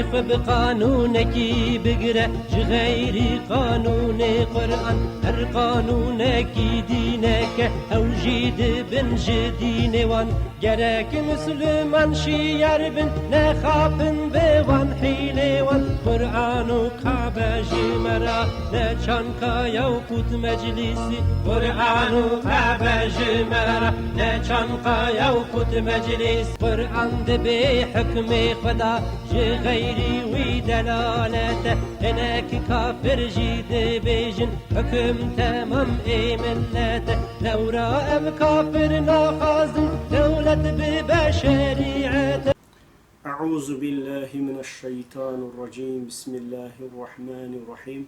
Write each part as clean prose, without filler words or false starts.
شيخ بقانونك بقرأ غير قانون قرآن هر قانونك دينك أو جيد بن جدين وان جرك مسلمان شيار بن نخافن بوان حيلي وان قرآن كعبة جمرة نشانكا يوقت مجلسي قرآن كعبة جمرة نشانكا يوقت مجلس قرآن دبي حكم خدا غيري ودلالته هناك كافر جيد بيجن حكم تمام ملته لو رأب كافر ناخذ دولة ببشريعته. أعوذ بالله من الشيطان الرجيم. بسم الله الرحمن الرحيم.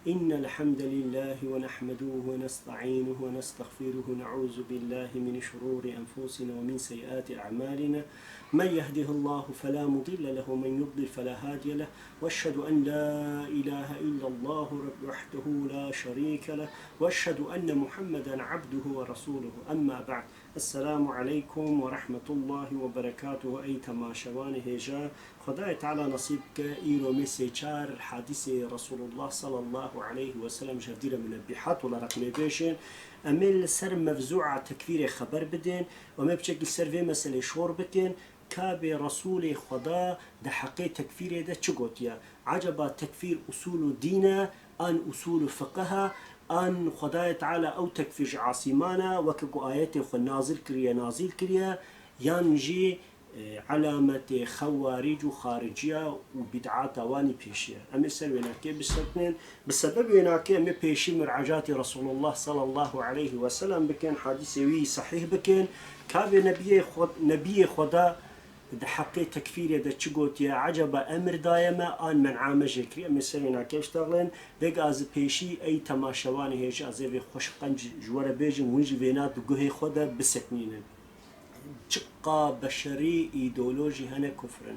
إن الحمد لله ونحمده ونستعينه ونستغفره نعوذ بالله من شرور أنفسنا ومن سيئات أعمالنا من يهده الله فلا مضل له ومن يضلل فلا هادي له وأشهد أن لا إله إلا الله وحده لا شريك له وأشهد أن محمدا عبده ورسوله. أما بعد. السلام عليكم ورحمة الله وبركاته. أي تماشوان هجا خدای تعالی نصیب که ایرو میسی چار حادث رسول الله صلی الله عليه وسلم جدير من البحات ولا رقم بيشين امل سر مفزوع تكفير خبر بدين وما بشكل سر في مسألة شور بكين كاب رسول خدا ده حقي تكفير ده چقوتيا عجبا تكفير أصول دينا أن أصول فقها أن خدای تعالی أو تكفير عاصمانا وكو آيات خو نازل كريا ينجي علامة خوارج وخارجية وبدعات واني بيشية. أما سويناكي بسبب ويناكي أما بيشي مرعجات رسول الله صلى الله عليه وسلم بكين حديثي صحيح بكين كابي نبي خدا ده حقي تكفير ده چقوت يا عجب أمر دايما آن من عام جكري. أما سويناكي اشتغلن بيق از بيشي أي تماشواني هيش ازيوي خوش قنج جوار بيجن ونج وينات بقوهي خدا بسكنينن. چقا بشري ايديولوجي هنا كفرن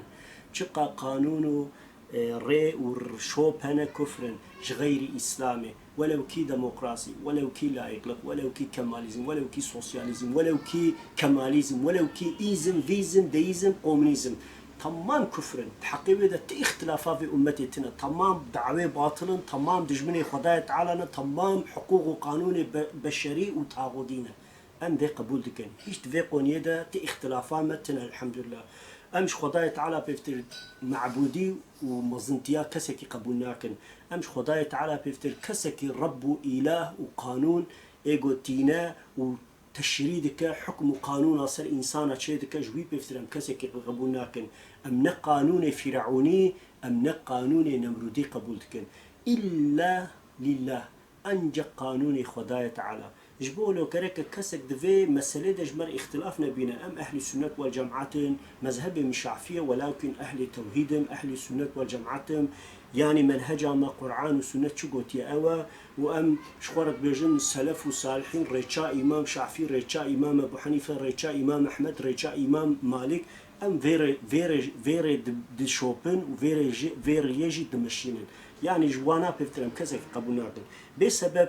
چقا قانون ري ورشوب هنا كفرن غير اسلامي ولو كي ديمقراطي ولو كي لايقلق ولو كي كماليزم ولو كي سوسياليزم ولو كي كماليزم ولو كي ايزم فيزم ديزم قومنيزم تمام كفرن تحقيقه ده اختلافات في امتنا تمام دعوه باطلا تمام دجمني خداي تعالى تمام حقوق وقانون بشري وتعاقدينه أم ذي قبول دكان هيش تفي قونية ده تي اختلافات متنا الحمد لله أمش خداي تعالى بيفتر معبودي ومزنتيا كسكي قبولناكن أمش خداي تعالى بيفتر كسكي رب إله وقانون إيجو تينا وتشريدك حكم وقانون أصل إنسان شيدك جوي بيفتر أم كسكي قبولناكن أم قانون فرعوني أم قانون نمرودي قبول دكان إلا لله أنجى قانون خداي تعالى جبولو كرك كسك دفي مسألة دجمر اختلافنا بين أم أهل السنة والجماعة مذهب مشافية ولكن أهل توحيدهم أهل السنة والجماعة يعني منهجهم قرآن وسنة شقوتي أوا وأم شخورت بيجن سلف وصالحين ريتشا إمام شافعي ريتشا إمام أبو حنيفة ريتشا إمام أحمد ريتشا إمام مالك أم فيري دشوبن وفيري يجي دمشينن يعني جوانا بيفترم كسك قبولناكن بسبب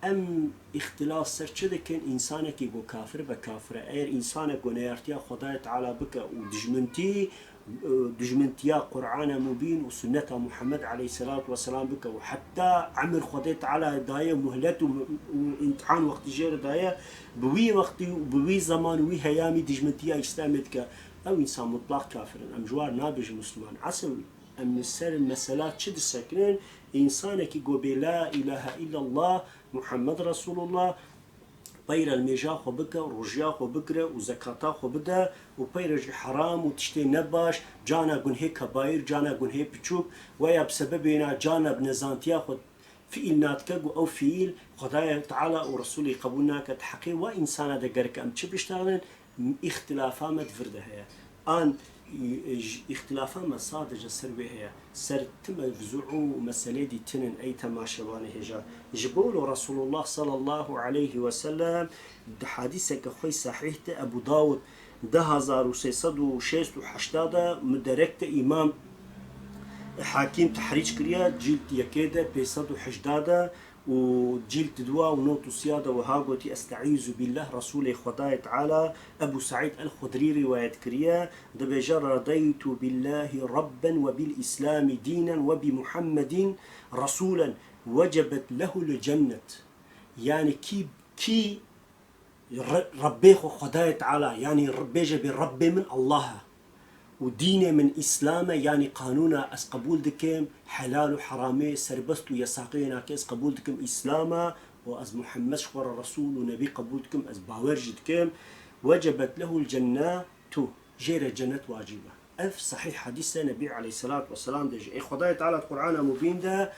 ام اختلاف سر چه دکن انسان کی گو کافر به کافر ایر انسان گو نیارتیا خدای تعالی بک و دجمنتیا قرآن مبین و سنت محمد علیه الصلاة والسلام بک و حتی عمر خدای تعالی دایه مهلت و امتحان وقت جیر دایه بوی وقتی و بوی زمان وی هیامی دجمنتیا اسلامت که او انسان مطلق کافرن ام جوار نابج مسلمان اصل ام السر المسالات چه دسکنن انسان کی گو لا اله الا الله محمد رسول الله بير الميجا خو بكا ورجيا خو بكرة وزكاة خو بدا وبيرج حرام وتشتي نباش جانا قن هي كباير جانا قن هي بتشوك ويا بسببنا جانا بنزانتيا خو فيل ناتكا أو فيل خدايا تعالى ورسولي قبولنا كتحقي وإنسان دقرك أم تشبشتغلن اختلافات متفردة هي آن اختلافات مصادج سر بها سر تم فزعو مسألة دي تنن أي تماشوانه هجا جبول رسول الله صلى الله عليه وسلم حديثك خوي صحيح أبو داود 1686 مدركت إمام حاكم تحريج كريا جلد يكيدا 518 وجيل دوا ونوت سيادة وهاغوتي استعيذ بالله رسول خداي تعالى. ابو سعيد الخدري رواية كريا دبجر رضيت بالله ربا وبالاسلام دينا وبمحمد رسولا وجبت له الجنة. يعني كي ربي خداي تعالى يعني ربي بالرب من الله ودينه من إسلامه يعني قانونا أس قبول دكم حلال وحرامي سربست ويساقينا كيس قبول دكم إسلامه وأز محمد شخور الرسول ونبي قبول دكم أز باورج دكم وجبت له الجنة تو جير الجنة واجبة. أف صحيح حديث نبي عليه الصلاة والسلام دجي خداي تعالى القرآن مبين ده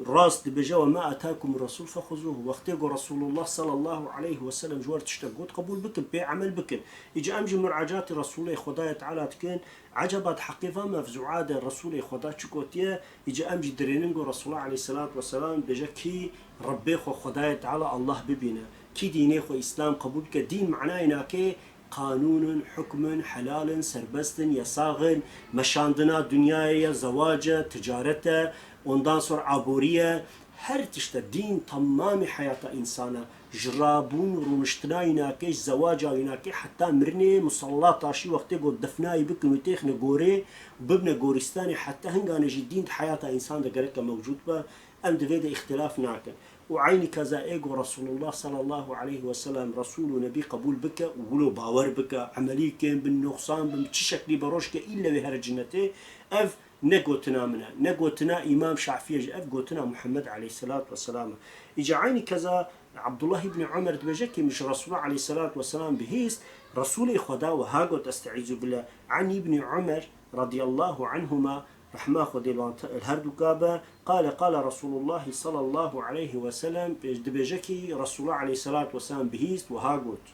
راس دبجا وما أتاكم الرسول فخذوه. وقتيقوا رسول الله صلى الله عليه وسلم جوار تشتقوت قبول بكم بي عمل بكم. إجا أمجي مرعجات رسول خداي تعالى تكن عجبت حقيقة مفزوعات الرسول خداي تشكوتيه. إجا أمجي دريننجو رسول الله عليه الصلاة والسلام دجا كي ربي خداي تعالى الله ببينا كي ديني خو إسلام قبول بك. دين معناه إناكي قانون حكم حلال سربست يساغن مشاندنا دنيايا زواجه تجارته ondan sonra aboriye her tişte din tamamı hayata insana جرابون رونشتنا يناكيش زواجا يناكي حتى مرني مصلى طاشي وقتي قد دفناي بك وتيخنا غوري وببنا غورستاني حتى هنغانا جدين حياة انسان ده قريكا موجود با ام دفيدا اختلاف ناكن وعيني كذا ايقو رسول الله صلى الله عليه وسلم رسول ونبي قبول بك وقولوا باور بك عملي كين بالنقصان بمتشكلي بروشك الا بهرجنتي اف نقوتنا منها نقوتنا إمام شافعي أف قوتنا محمد عليه الصلاة والسلام. إجا عيني كذا عبد الله بن عمر دبجكي مش رسول الله عليه الصلاة والسلام بهيست رسول خدا وهاجو تستعيذ بالله عن ابن عمر رضي الله عنهما رحمة خدي الهردو كابا قال رسول الله صلى الله عليه وسلم دبجكي رسول الله عليه الصلاة والسلام بهيست وهاجوت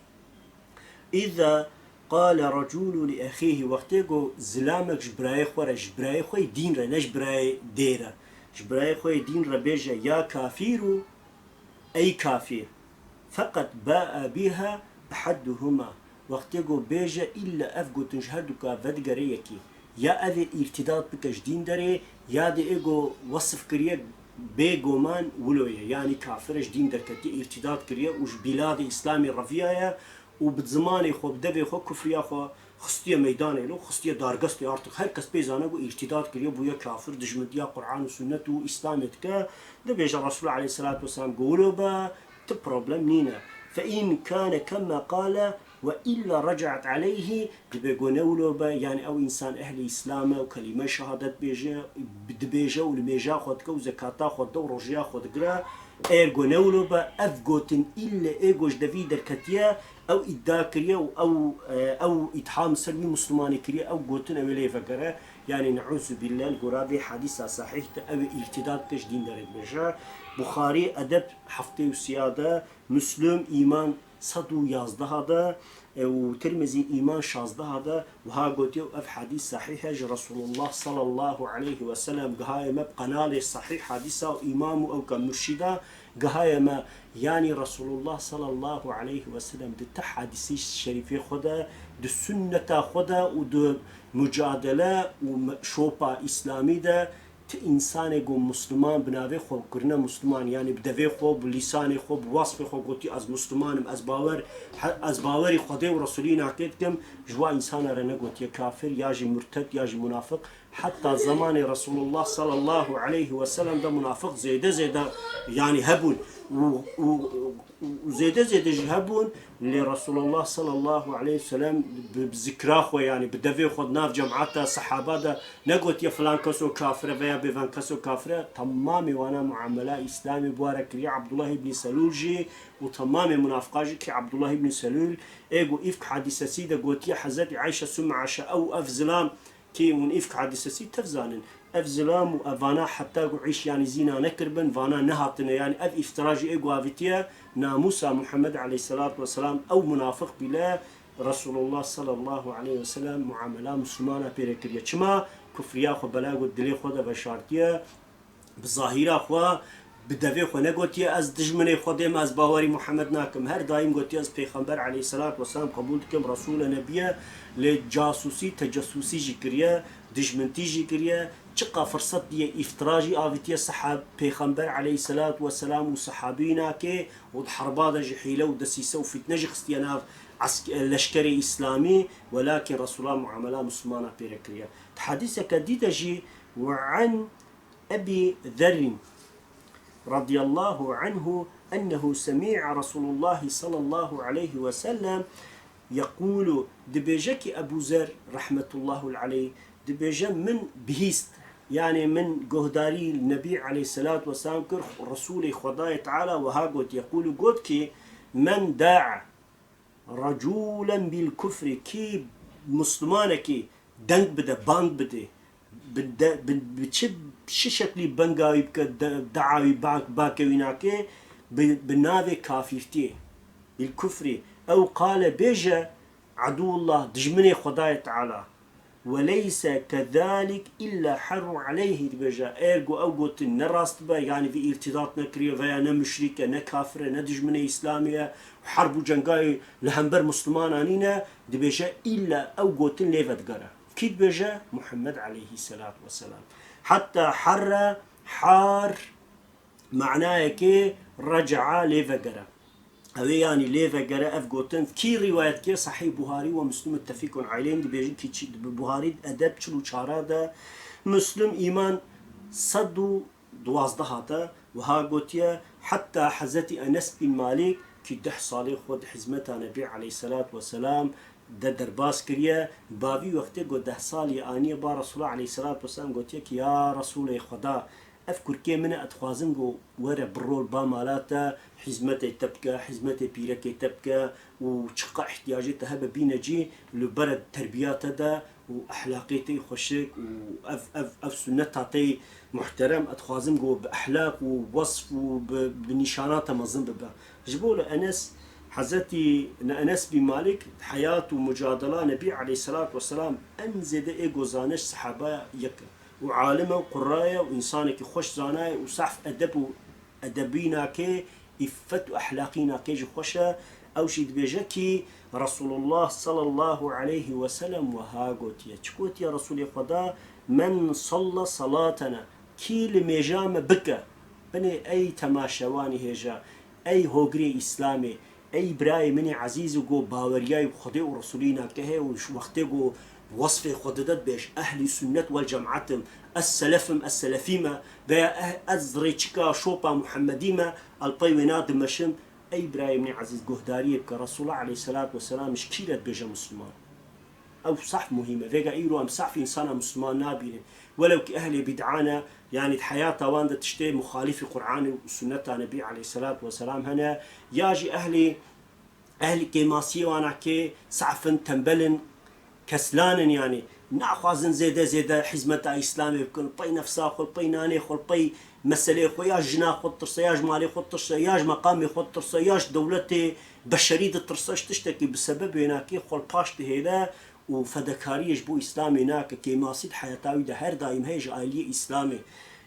إذا قال رجل لأخيه وقتيقو زلامك جبراي خورا جبراي خوي دين را نش براي ديرا جبراي خوي دين را بيجا يا كافير أي كافير فقط باء بها أحدهما وقتيقو بيجا إلا أفقو تنجهدوكا فدقريكي يا أذي ارتداد بكش دين داري يا دي إيقو وصف كريا بيقو مان ولويا يعني كافرش دين دركتي ارتداد كريا وش بلاد إسلامي رفيايا وبزماني خو بدبي خو كفريا خو خستيه ميداني لو خستيه دارقستي ارتق هر كس بيزانه و ارتداد كريا بويا كافر دجمديا قرآن وسنة وإسلامتك دبيج الرسول عليه الصلاة والسلام قولوا با تبروبلم نينا فإن كان كما قال وإلا رجعت عليه دبيجو نولو با يعني أو إنسان أهل إسلام وكلمة شهادة بيجا بدبيجا والميجا خدك وزكاة خد ورجيا خد قرا إيرجو نولو با أفجوتن إلا إيجوش دفيد الكتيا أو إدعاء كريا أو إتحام سلمي مسلماني كريا أو قوتن أو ليه فكرة يعني نعوذ بالله القرابي حديثة صحيح أو ارتداد كش دين دارت بجا. بخاري أدب حفتي وسيادة مسلم إيمان صدو يازده هذا وترمزي إيمان شازده هذا وها قوتي أف حديث صحيح رسول الله صلى الله عليه وسلم قهاية ما بقنال صحيح حديثة وإمام أو كمرشدة قهاية ما يعني رسول الله صلى الله عليه وسلم دت حديثي الشريفي خدا دو سنة خدا ودو مجادلة وشوبا إسلامي ده إنسان يقول مسلمان بنابه خو كرنا مسلمان يعني بدفع خو بلسان خو بوصف خو قلتي از مسلمان از باوري خدا ورسولين عقيدكم جوا إنسان رنا قلت يا كافر ياجي مرتد ياجي منافق حتى زمان رسول الله صلى الله عليه وسلم ده منافق زيادة يعني هبون وزيادة هبون لرسول الله صلى الله عليه وسلم بذكراه يعني بدفع خد ناف جماعته صحابة ده نقول يا فلان كسو كافر ويا بفلان كسو كافر تمامي وانا معاملة إسلامي بارك لي عبد الله بن سلول جي وتمامي منافقاجي كي عبد الله بن سلول ايجو إفك حديثة سيدة قلت يا حزتي عايشة سمع عشاء أو أفزلام كي من إفك حديثة سيدة تفزانن أفزلام وأفانا حتى عيش يعني زينا نكربن فانا نهاتنا يعني أف افتراجي ايجو أفتيا ناموسا محمد عليه الصلاة والسلام أو منافق بلا رسول الله صلى الله عليه وسلم معاملة مسلمانة بيركريا كما كفريا خو بلاغو دلي خو ده بشارتيا بظاهرة خو بدوی خو نگوتی از دجمنه خودم از باوری محمد ناکم، هر دایم گوتی از پیغمبر علیه الصلاة والسلام قبول کم، رسول نبیه، لجاسوسی تجسوسی جی کریه، دجمنتی جی کریه، چقا فرصت دیه افتراجی آویتی صحاب پیغمبر علیه الصلاة والسلام و صحابینا که و حرباده جی حیله و دسیسه و فتنه جی خستیانا لشکر اسلامي، ولكن رسول الله معامله مسلمانه بيركريا. حديث كديدة جي وعن أبي ذر رضي الله عنه أنه سمع رسول الله صلى الله عليه وسلم يقول دبيجك أبو ذر رحمة الله عليه دبيجا من بهيست، يعني من جهداري النبي عليه الصلاة والسلام كر رسول خداي تعالى وهاقود يقول قد كي من داع رجولا بالكفر كي مسلمانكي دنگ بده بانگ بده بچه شکلی بنگاوی بکه دعاوی باکویناکه بناوی کافرتیه بالكفر او قال بيجا عدو الله دجمني خداي تعالى وليس كذلك إلا حر عليه بيجا إرجو أو قلت نراست با يعني في ارتداد نكريه فيا نمشركة نكافرة ندجمني إسلامية وحرب جنگاي لهمبر مسلمان أنينا دبيجا إلا أو قلت ليفت قرا كيد بيجا محمد عليه الصلاة والسلام حتى حار معناه كي رجع ليفت قرا هذا يعني ليفا جرا أفجوتن كي رواية كي صحيح بخاري ومسلم متفقون عليهم دي بيجي كي بخاري أدب شلو شارada مسلم إيمان صدو دوازده هذا وها قوتيا حتى حزتي أنس بن مالك كي ده صالح خود حزمته النبي عليه الصلاة والسلام ده درباس كريا بابي وقته قد ده صالي آنية با رسول الله عليه الصلاة والسلام قوتيا كي يا رسول خدا أفكر كي من أتخوازن جو ورا برول بامالاتا حزمتي تبكى حزمتي بيركي تبكى وشقا احتياجاتها بينجي لبرد تربيات دا وأحلاقيتي خشك وأف أف أف سنتاتي محترم أتخوازن جو بأحلاق ووصف وبنشانات مظن ببا جبول أنس حزتي أنس بن مالك حياة ومجادلة نبي عليه الصلاة والسلام أنزد إيجو زانش صحابة يكن وعالمه وقرايه وإنسانك خوش زاناي وصحف أدب أدبينا كي إفت أحلاقينا كي خوشة أو شي دبيجكي رسول الله صلى الله عليه وسلم وهاقوت يتشكوت يا رسول خدا من صلى صلاتنا كي لميجام بكى بني أي تماشواني هجا أي هوغري إسلامي أي براي مني عزيز وقو باورياي وخدي ورسولينا كهي ووقتي قو وصف خددت بيش أهل سنة والجماعة السلفم السلفيمة بيا أزريتشكا شوبا محمديمة الطيوينات مشم أي برايم عزيز جهداري كرسول الله عليه الصلاة والسلام مشكلة بيجا مسلمان أو صح مهمة فيجا إيرو أم صح في إنسان مسلمان نابين ولو كأهل بدعانا يعني الحياة واندا تشتي مخالف القرآن وسنة النبي عليه الصلاة والسلام هنا ياجي أهل كيماسي وانا كي صعفن تنبلن كسلان يعني ناخذن زيادة حزمة إسلامي بكل بي نفسه خل بي ناني خل بي مسألة خو ياج جنا خد ترص ياج مالي خد ترص ياج مقامي خد ترص ياج دولتي بشرية ترصش تشتكي بسبب هناك خل باش هذا وفدكاري يجبو إسلامي هناك كيما صيد حياتاوي ده هر دايم هيج عائلية إسلامي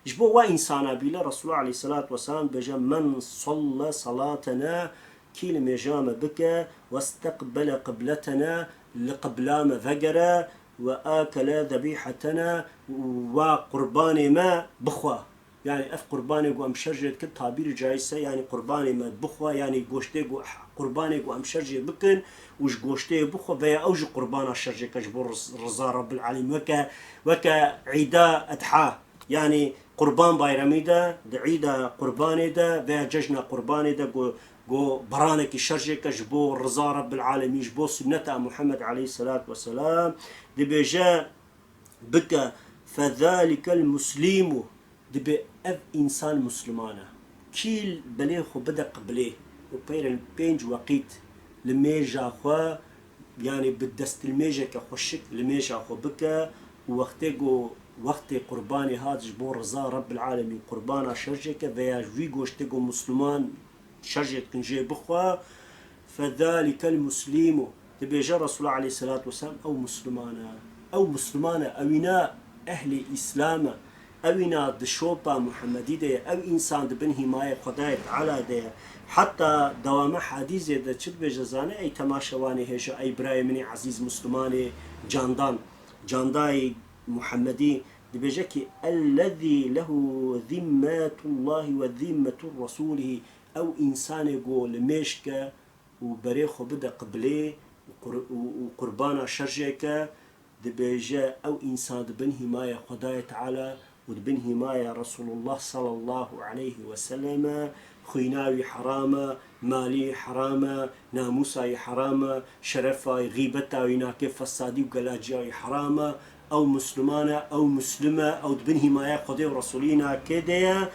يجبو وإنسانا بلا رسول الله عليه الصلاة والسلام بجا من صلى صلاتنا كيل مجام بك واستقبل قبلتنا لقبلام فجرا وآكل ذبيحتنا وقربان ما بخوا يعني أف قرباني جو أمشرجة كل تعبير جايسة يعني قرباني ما بخوا يعني جوشتي جو قرباني جو أمشرجة بكن وش جوشتي بخوا بيا أوج قربان الشرجة كجبر رضا رب العالمين وكا عيدا أضحى يعني قربان بايرميدا عيدا قرباني دا بيا ججنا قرباني دا جو برانك الشرجة كجبو رضا رب العالمين جبو سنة محمد عليه الصلاة والسلام دي بيجا بك فذلك المسلم دبي أب إنسان مسلمانة كيل بليه خو بدأ قبليه وبين البينج وقيت لميجا خو يعني بدست الميجا كخشك لميجا خو بكا ووقتيجو وقت قرباني هاد جبور رضا رب العالمين قربانا شرجك فيا جويجوش تيجو مسلمان شرجك كنجي بخوا فذلك المسلم تبي جاء رسول الله عليه الصلاة والسلام أو مسلمانة أو إناء أهل إسلام اوینا دشوبا محمدی ده او انسان دبن حمایه خدای تعالی ده حتى دوام حديث ده چت بجزانه ای تماشواني هجا ای برای منی عزیز مسلمان جانداي محمدي دبجكي الذي له ذمة الله وذمة رسوله او انسان يقول ميشكا وبريخو بدا قبليه وقربانا شرجيكا دبيجا او انسان دبن حماية خداي تعالى ودبن حماية رسول الله صلى الله عليه وسلم خويناوي حرامة مالي حرامة ناموساي حرامة شرفاي غيبتاوي ناكي فسادي وقلاجاوي حرامة او مسلمانة او مسلمة او دبن حماية خداي ورسولينا كده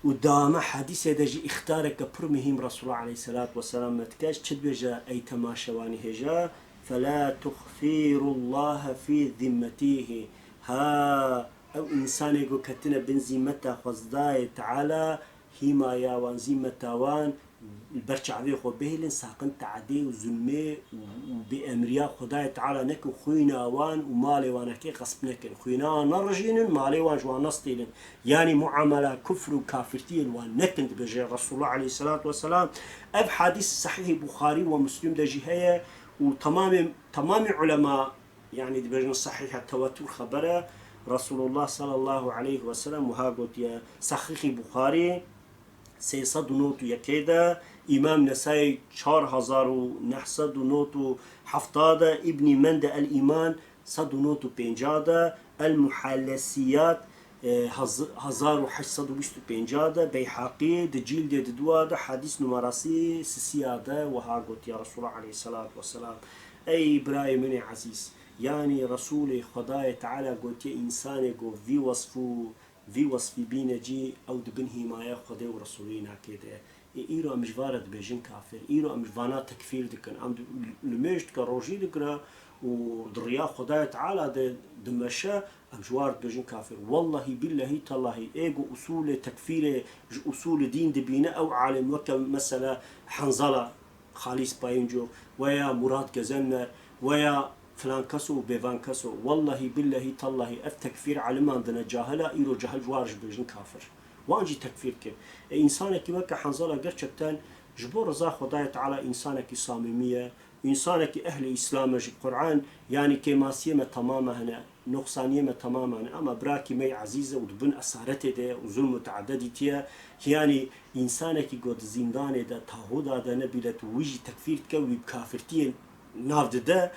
ودام حديث دجي اختارك برمهم رسول الله عليه الصلاة والسلام متكاش تدبجا اي تماشواني هجا فلا تخفير الله في ذمته ها او انسان يقول كتنا بن ذمته خزداي تعالى هما يا وان ذمتا وان البرش عبيه خو بهلن ساقن تعدي وظلمي وبأمريا خداي تعالى نكو خوينا وان ومالي وانكي غصب نكن خوينا نرجين مالي وان جوان نسطيلن يعني معاملة كفر وكافرتين وان نكن بجي رسول الله عليه الصلاة والسلام اب حديث صحيح بخاري ومسلم دجي هي وتمام علماء يعني دبجن صحيح التواتر خبره رسول الله صلى الله عليه وسلم وها قلت يا صحيح بخاري 309 يكيدا إمام نسائي 4970 ابن مند الإيمان 195 المحلسيات 1825 بيحقي دجيل دوادا حديث نمراسي سيادة وها قلت يا رسول الله عليه الصلاة والسلام أي إبراهيم من عزيز يعني رسول خداي تعالى قلت يا إنسان قو في وصف بينجي او دبن حمايه خدای و رسولينا كده ايرو امش وارد بيجن كافر ايرو امش وانا تكفير دكن ام لمشت كروجي دكرا ودريا خدای تعالى دمشا امش وارد بيجن كافر والله بالله تالله ايجو اصول تكفير اصول دين دبينا او عالم وكم مثلا حنظله خالص باينجو ويا مراد كزنر ويا فلان كسو بيفان كسو والله بالله تالله التكفير علم عندنا جاهلا ايرو جهل جوارج بيجن كافر وانجي تكفير كي انسانك وكا حنظله قرشتان جبور رضا خداي تعالى انسانك صامميه انسانك اهل اسلام القران يعني كماسيه تماما هنا نقصانيه تماما هنا اما براكي مي عزيزه ودبن اسارته ده وظلم متعددتيه يعني انسانك قد زندان ده تهودا ده نبيلت ويجي تكفير كوي بكافرتين نافد ده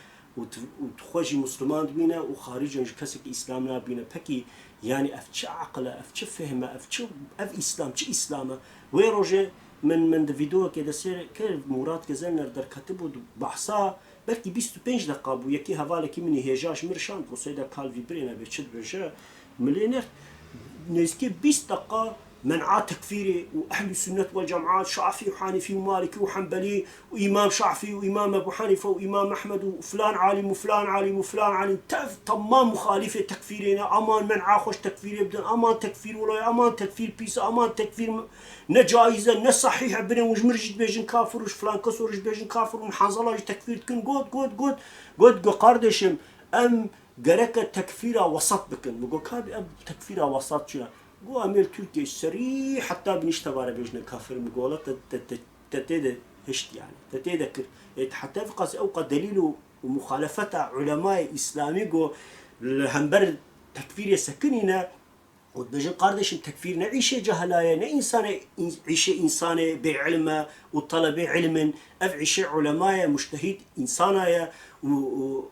وتخوجي مسلمان بينا وخارجا كسك اسلامنا بينا بكي يعني افتش عقله افتش فهمه افتش اف اسلام تش اسلامه ويروجي من فيديو كده سير كيف مراد كزلنا در كتبوا بحثا بلكي 25 دقيقه بو يكي هفالك من هيجاش مرشان بوسيدا كالفي برينا بتشد برجا مليونير نسكي 20 دقيقه منع تكفيري واهل السنه والجماعات شافعي وحنفي ومالكي وحنبلي وامام شافعي وامام ابو حنيفه وامام احمد وفلان عالم وفلان عالم وفلان عالم تمام مخالفه تكفيرنا امان منع خوش تكفير يبدا امان تكفير ولا امان تكفير بيس امان تكفير نجايزه نصحيح بين وجمرجد بيجن كافر وش فلان كسورج بيجن كافر ومحنظله تكفير تكن قد قردشم ام جرك تكفير وسط بكن بقول كابي اب تكفير وسط شو قو أمير تركيا سريع حتى بنشتغل بيجنا كافر مقولة تتيد هشت يعني تتيذكر حتى في قص أوقات دليل ومخالفة علماء إسلامي قو الهمبر تكفير سكننا ودجن قاردش التكفير نعيشه جهلايا نإنسان عيشه إنسان بعلمه وطلب علم أفعيشه علماء مجتهد إنسانايا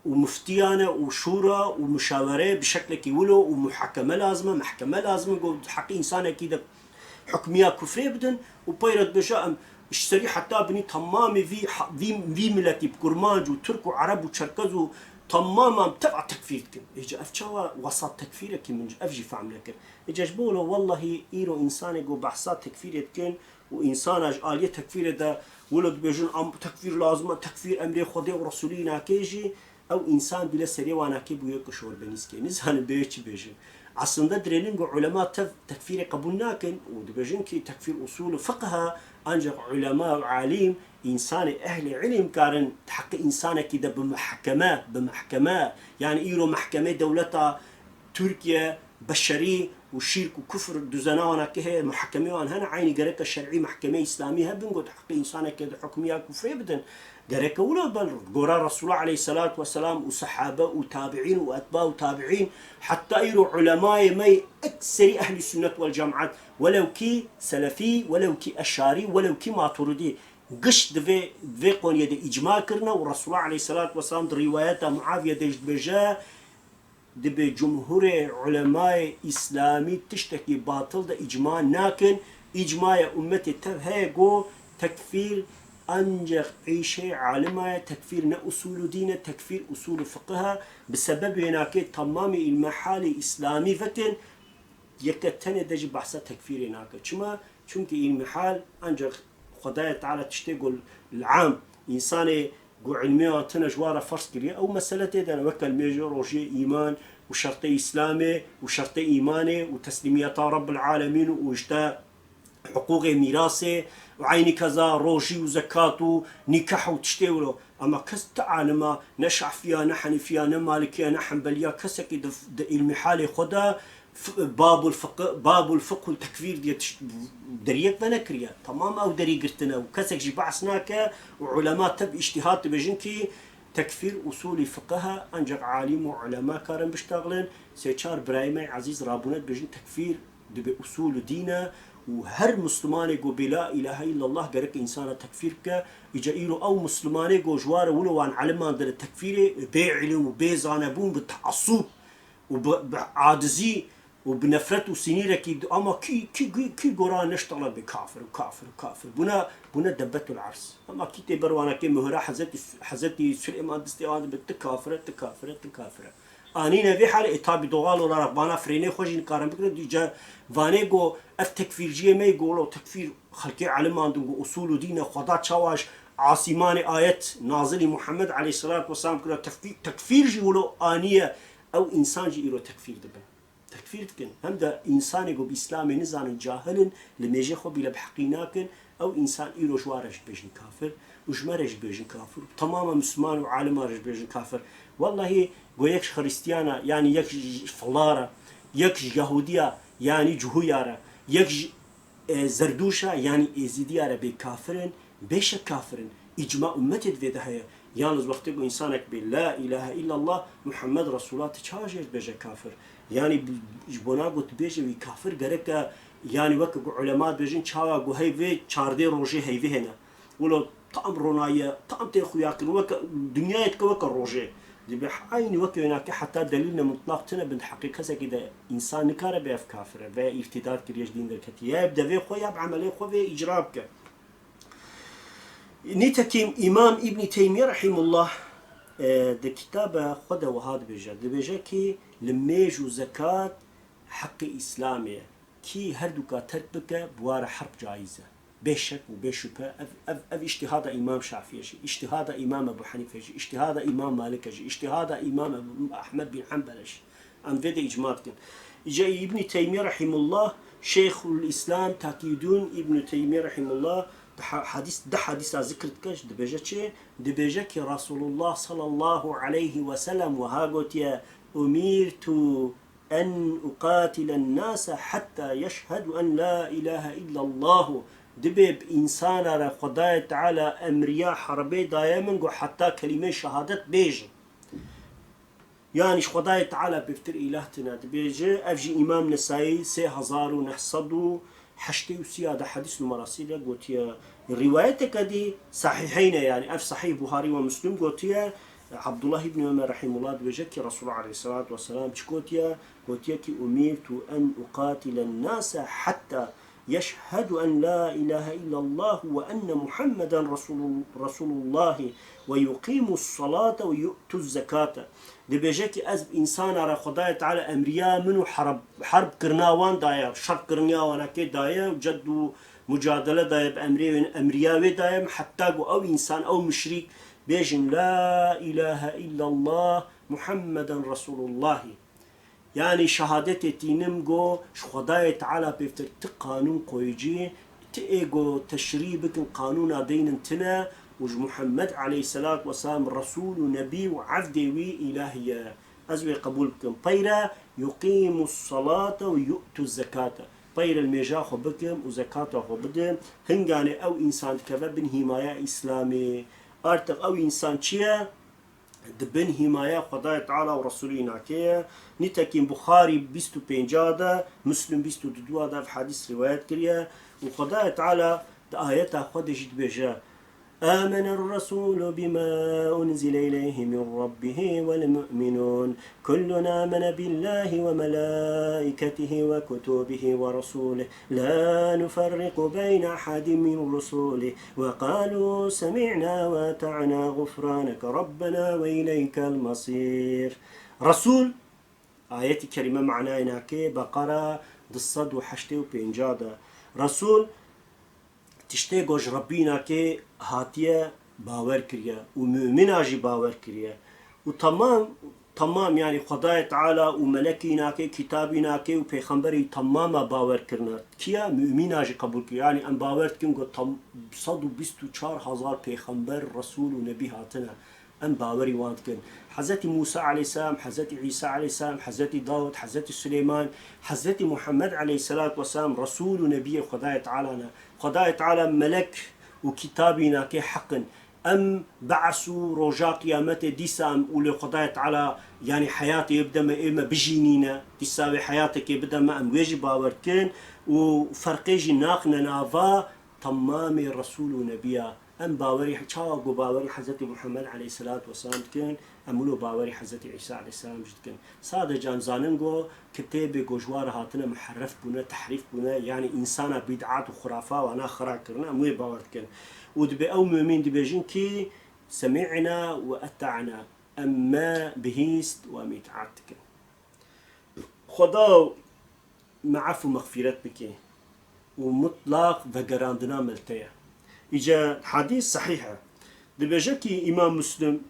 ومفتيانه وشورى ومشاورة بشكل كيولو ومحكمة لازمة محكمة لازمة قو حق إنسان كده حكمية كفرية بدن وبيرد بجاء اشتري حتى بني تمام في ملتي بكرمانج وترك وعرب وتشركز تماما تبع تكفيرك اجا افشوا وسط تكفيرك من افجي فعملك اجا جبوله والله ايرو انسان جو بحثات تكفيرتكن وانسان آلية تكفير ده ولد بيجون ام تكفير لازمه تكفير امر خدي ورسولينا كيجي او انسان بلا سري وانا كيبو يكشور بنسكي نزهن بيجي بيجي aslında دريلين علماء تكفير قبولناكن ودبجن كي تكفير اصول فقه ancak علماء وعالم إنسان أهل علم كارن تحق إنسان كده بمحكمة يعني إيرو محكمة دولة تركيا بشري وشرك وكفر دوزناوانا كه محكمة وان هنا عيني جرك الشرعي محكمة إسلامية بنقول حق إنسان كده حكمية كفرية بدن جرك ولا بل جورا رسول الله عليه الصلاة والسلام وصحابة وتابعين وأتباع وتابعين حتى يروا علماء ما أكثر أهل السنة والجماعات ولو كي سلفي ولو كي أشاري ولو كي ماتريدي قش دفي قون يد إجماع كرنا ورسول الله عليه الصلاة والسلام روايات معاوية ديج بجا دبي جمهور علماء إسلامي تشتكي باطل ده إجماع ناكن إجماع أمتي تفهيقو تكفير أنجح أي شيء عالمة تكفير أصول دينه تكفير أصول فقهها بسبب هناك تمام المحال إسلامي فتن يكتني دج بحث تكفير هناك شما چونك المحال أنجح خدايا تعالى تشتغل العام إنساني قو علمية تنجوارة فرص كريه أو مسألة ده وكل ميجر روجي إيمان وشرطي إسلامي وشرطي إيماني وتسليمية رب العالمين وإجتاء حقوق ميراثه وعيني كذا روجي وزكاته نكاح وتشتغله أما كس تعالما نشع فيها نحن فيها نمالكيا نحن بليا كسك المحال خدا باب الفقه والتكفير دي دريك بنكريا تمام او دري قرتنا وكسك جي بعثناك وعلماء تب اجتهاد بجنكي تكفير اصول فقهها انجق عالم وعلماء كارن بيشتغلن سيشار برايمي عزيز رابونات بجن تكفير باصول دينا وهر مسلمان يقول بلا اله الا الله قرك انسان تكفيرك يجيله او مسلمان يقول جوار ولو عن علمان در التكفير بيعلم وبيزانبون بالتعصب وبعاجزي وبنفرت وسنيرك اما كي قران نشتغل بكافر وكافر وكافر بنا دبت العرس اما كي تبروانا كي مهرا حزتي سليمان دستيوان بالتكافر تكافر انينا في حال اتابي دوغال ولا ربانا فريني خوجين كارم بكره ديجا فانيغو اف تكفير جي مي يقولوا تكفير خلقي علم عندهم اصول دين خدا تشاواش عاصمان ايات نازل محمد عليه الصلاه والسلام كره تكفير جي يقولوا انيه او انسان جي يقولوا تكفير دبن تكفير كن هم ده انسان يقول باسلام نزان جاهل لميجي خو بلا بحقيناكن او انسان يرو جوارش بيجن كافر وجمرش بيجن كافر تماما مسلمان وعالم رج بيجن كافر والله ويكش خريستيانا يعني يكش فلارة يكش يهودية يعني جهويارة يكش زردوشة يعني ازيديارة بكافرين بيش كافرين اجماع امتي في دهية يالز وقت يقول انسانك لا اله الا الله محمد رسول الله تشاجر بيجا كافر يعني جبونا قلت بيجي كافر قريك يعني وك علماء بيجين شاوا قو هيفي شاردي روجي هيفي هنا ولو طعم روناية طعم تيخو ياكل وك دنيا يتكوك الروجي دي بحاين وك هناك حتى دليلنا مطلق تنا بنت حقيقة كده إنسان نكاره بيف كافر بي ارتداد كريش دين دركتي يا يبدأ في خويا بعملية خو في إجرابك نيتكيم إمام ابن تيمية رحمه الله ده كتابة خدا وهذا بيجا كي لميجو زكاة حق إسلامية كي هردوكا تربك بوار حرب جائزة بشك وبشبه أف اجتهاد إمام شافعي اجتهاد إمام أبو حنيفة اجتهاد إمام مالك اجتهاد إمام أحمد بن حنبل أم فيدا إجماعكم جاء ابن تيمية رحمه الله شيخ الإسلام تاكيدون ابن تيمية رحمه الله حديث ذكرت كش دبيجا كي رسول الله صلى الله عليه وسلم وهاقوت يا أميرت أن أقاتل الناس حتى يشهدوا أن لا إله إلا الله دبيب إنسان را خداي تعالى أمريا حربي دايما حتى كلمة شهادة بيجي يعني خداي تعالى بفتر إلهتنا دبيجي أفجي إمام نسائي 3900 هذا حديث المراسيل قلت يا روايتك دي صحيحين يعني أف صحيح بخاري ومسلم قلت يا عبد الله بن عمر رحمه الله بجك رسول الله عليه الصلاة والسلام قلت يا كي أمرت أن أقاتل الناس حتى يشهد أن لا إله إلا الله وأن محمدا رسول الله ويقيم الصلاة ويؤتوا الزكاة دبيجك أزب إنسان على خدايا تعالى أمريا منو حرب كرناوان داير شرط كرناوان كي داير جد مجادلة داير بأمريا داير حتى أو إنسان أو مشرك بيجن لا إله إلا الله محمدا رسول الله يعني شهادتي تينمجو خدايا تعالى بيفتر تقانون قويجي تيجو تشريبك قانون دين انتنا وج محمد عليه الصلاة والسلام رسول ونبي وعبد وإلهي أزوي قبول بكم بيرا يقيم الصلاة ويؤتوا الزكاة بير الميجا خو بكم وزكاة خو بدم هنگاني أو إنسان كذا بن حماية إسلامي أرتق أو إنسان چيا دبن حماية خدای تعالى ورسوله ناكيه نتاكين بخاري 25 دا مسلم 22 دا في حديث روايات كريا وخدای تعالى آياتها خدش بيجا آمن الرسول بما أنزل إليه من ربه والمؤمنون كلنا آمن بالله وملائكته وكتبه ورسوله لا نفرق بين أحد من رسوله وقالوا سمعنا وأطعنا غفرانك ربنا وإليك المصير رسول آية كريمة معناها هناك بقرة ضصد وحشته وبينجادة رسول تشتي گوش ربينا كي هاتيه باور كريا ومؤمنا جي باور كريا وتمام يعني خدای تعالى وملكينا كي كتابنا كي وبيغمبري تماما باور كرنا كيا مؤمنا جي قبول كريا يعني ان باور كن گو 124,000 پیغمبر رسول ونبي هاتنا ام باوري وانت كن حضرت موسى عليه السلام حضرت عيسى عليه السلام حضرت داود حضرت سليمان حضرت محمد عليه الصلاة والسلام رسول ونبي خدای تعالى خدای تعالى ملك وكتابنا كي حقا ام بعثوا رجاء قيامته ديسام ولي خدای تعالى يعني حياتي يبدا ما اما بجينينا تساوي حياتك يبدا ما ام ويجي باوركن وفرقيجي ناقنا نافا تمام الرسول ونبيا ام باوري چاغو باوري حضرت محمد عليه الصلاة والسلام كن امولو باوري حضرت عيسى عليه السلام جد كن ساده جان زاننگو كتاب گوجوار هاتنا محرف بنا تحريف بنا يعني انسان بدعات وخرافات وانا خرا كرنا اموي باور كن ودبي او مؤمن دبيجين كي سمعنا واتعنا اما بهيست ومتعتك خدا معفو مغفرت بك ومطلق وقراندنا ملتيه إجا حديث صحيحة دبيجاكي إمام مسلم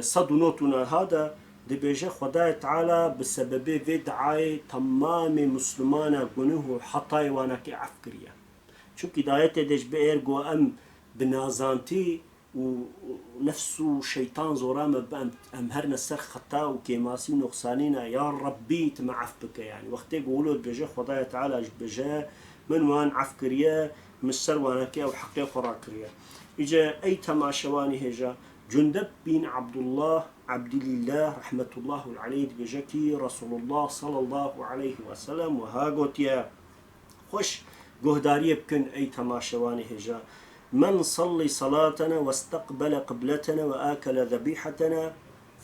صدو نوتنا هذا دبيجا خدای تعالى بسبب في دعاية تمام مسلمان قنوه حطاي وانا كي عفكريا چونك دايته ديش بئر قو أم بنازانتي ونفسه شيطان زورامة أم هرنا السر خطا وكيماسي نقصانينا يا ربي تمعف بك يعني وقتي قولوا دبيجا خدای تعالى بجا من وان عفكريا مستر وانكي او حقي خراكريا اجا اي تماشواني هجا جندب بن عبد الله عبد الله رحمة الله عليه بجكي رسول الله صلى الله عليه وسلم وهاقوت يا خوش قهداري بكن اي تماشواني هجا من صلي صلاتنا واستقبل قبلتنا وآكل ذبيحتنا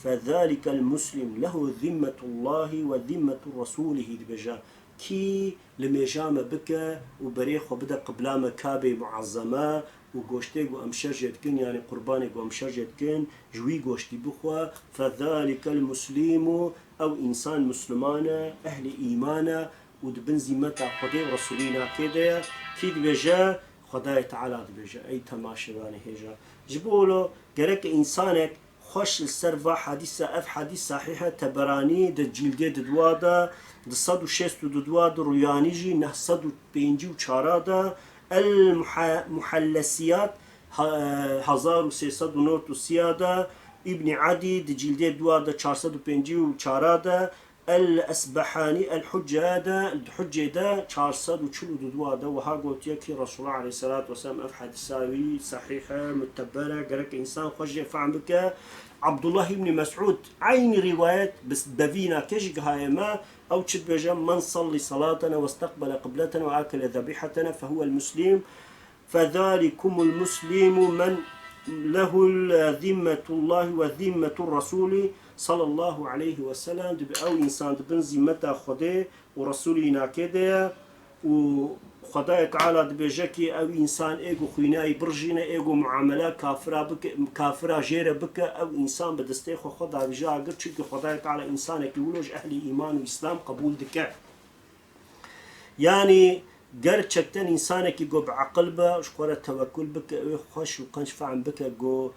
فذلك المسلم له ذمة الله وذمة رسوله بجا كي لميجامة بك وبريخ وبدا قبلامة كابي معظمة وقوشتيق وأمشرجت كن يعني قربانك وأمشرجت كن جوي قوشتي بخوا فذلك المسلم أو إنسان مسلمانا أهل إيمانا ودبن زمتا خدي ورسولينا كده كي دبجا خداي تعالى دبجا أي تماشباني هجا جبولو قرك إنسانك خوش السرفة حديث صحيحة تبراني دجيلدي ددوادا دصد وشست ددواد رويانيجي نهصد وبينجي وشارادا المحلسيات 1300 ابن عدي دجيلدي دوادا 450 وشارادا الأسبحاني الحجة دا 442 وها قلت يكي رسول الله عليه الصلاة والسلام أفحد الساوي صحيحة متبرة قالك إنسان خوش يفعل بك عبد الله بن مسعود عين روايات بس بفينا كيش هاي ما أو تشد بجا من صلي صلاتنا واستقبل قبلتنا وآكل ذبيحتنا فهو المسلم فذلكم المسلم من له ذمة الله وذمة الرسول صلى الله عليه وسلم دب أو إنسان دبن ذمته خده ورسولنا كده وخدای تعالى دبجكي أو إنسان إيجو خيناي برجينا إيجو معاملة كافرة جيرة بك أو إنسان بدستيخ خدا بجا قلت شو خدای تعالى إنسانك يولوج أهل إيمان وإسلام قبول دكا يعني قرد شكتن إنسانك يقو بعقل با وشكورة توكل بك خوش وقنش فعن بك قو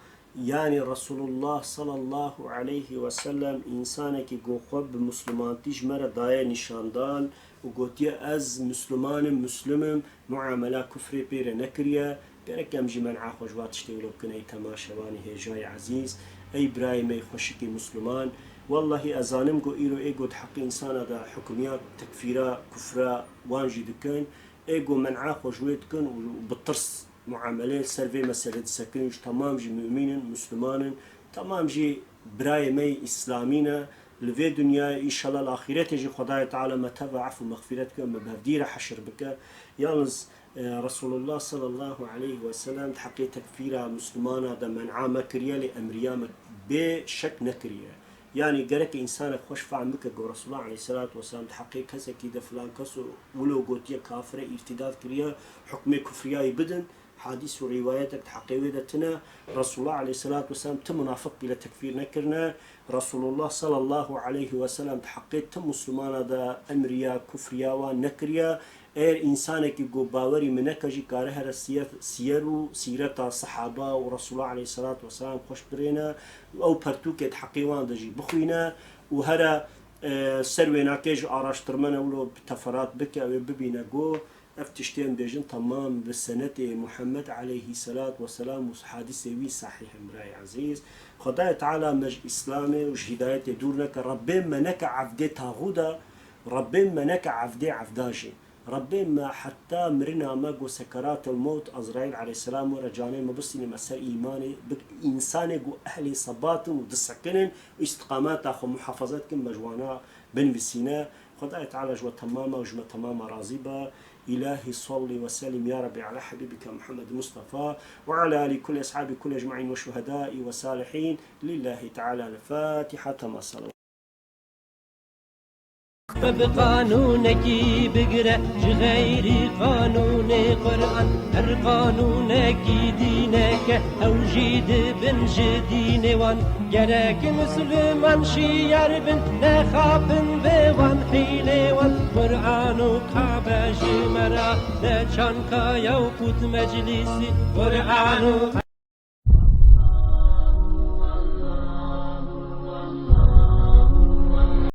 يعني رسول الله صلى الله عليه وسلم إنسانك يقو خوب بمسلمان تجمر دايا نشاندان وقوتي أز مسلم معاملة كفري بير نكريا قرد كم جمال عاخوش واتشتولو بكن أي تماشواني هي جاي عزيز أي براي ما يخشكي مسلمان والله أزانم جو إيرو إيجو حق إنسان هذا حكميات تكفيرا كفرا وانجي دكان إيجو منعا خوشويت كن وبالطرس معاملات سرفي مسألة سكنش تمام جي مؤمنين مسلمان تمام جي براي مي إسلامينا لفي دنيا إن شاء الله الآخرة جي خداي تعالى ما تبع عفو مغفرتك مبهديرة حشر بك يالز رسول الله صلى الله عليه وسلم تحقي تكفيرا مسلمان هذا منعا مكريا لأمريا بشك نكريا يعني جرك إنسان خوش فعل بك جو رسول الله عليه الصلاة والسلام تحقي كذا كده فلان كسو ولو قوتيا كافرة ارتداد كريا حكم كفريا يبدن حديث ورواياتك تحقي ودتنا رسول الله عليه الصلاة والسلام تم منافق بلا تكفير نكرنا رسول الله صلى الله عليه وسلم تحقي تم مسلمان هذا أمريا كفريا ونكريا اير انسانك جو باوري منك جي كاره سيرو سيرة الصحابة ورسول الله عليه الصلاة والسلام خوش برينا او برتوك تحقيوان دجي بخوينا وهذا سروينا كيج اراشترمنا ولو بتفرات بك او ببينا جو افتشتين بيجن تمام بالسنة محمد عليه الصلاة والسلام وحادث وي صحيح مراي عزيز خداي تعالى مج اسلامي وش هداية دورنك ربي منك عفدي تاغودا ربي منك عفدي عفداجي ربي ما حتى مرنا ما جو سكرات الموت أزرائيل عليه السلام ورجانين ما بس مسر إيماني بك إنسان جو أهل صبات ودسكنن واستقامات أخو محافظات كم مجوانا بن بسينا خداي تعالى جوا تماما وجمة تماما راضبة إلهي صلي وسلم يا ربي على حبيبك محمد المصطفى وعلى آل كل أصحاب كل أجمعين وشهداء وصالحين لله تعالى الفاتحة ما صلوا بقانونك بقرأ غير قانون قرآن هر قانونك دينك أو جيد بن جدين وان جرك مسلمان شيار بن نخابن بوان حيلي وان قرآن كعبة جمرا نشان كايا وقوت مجلسي قرآن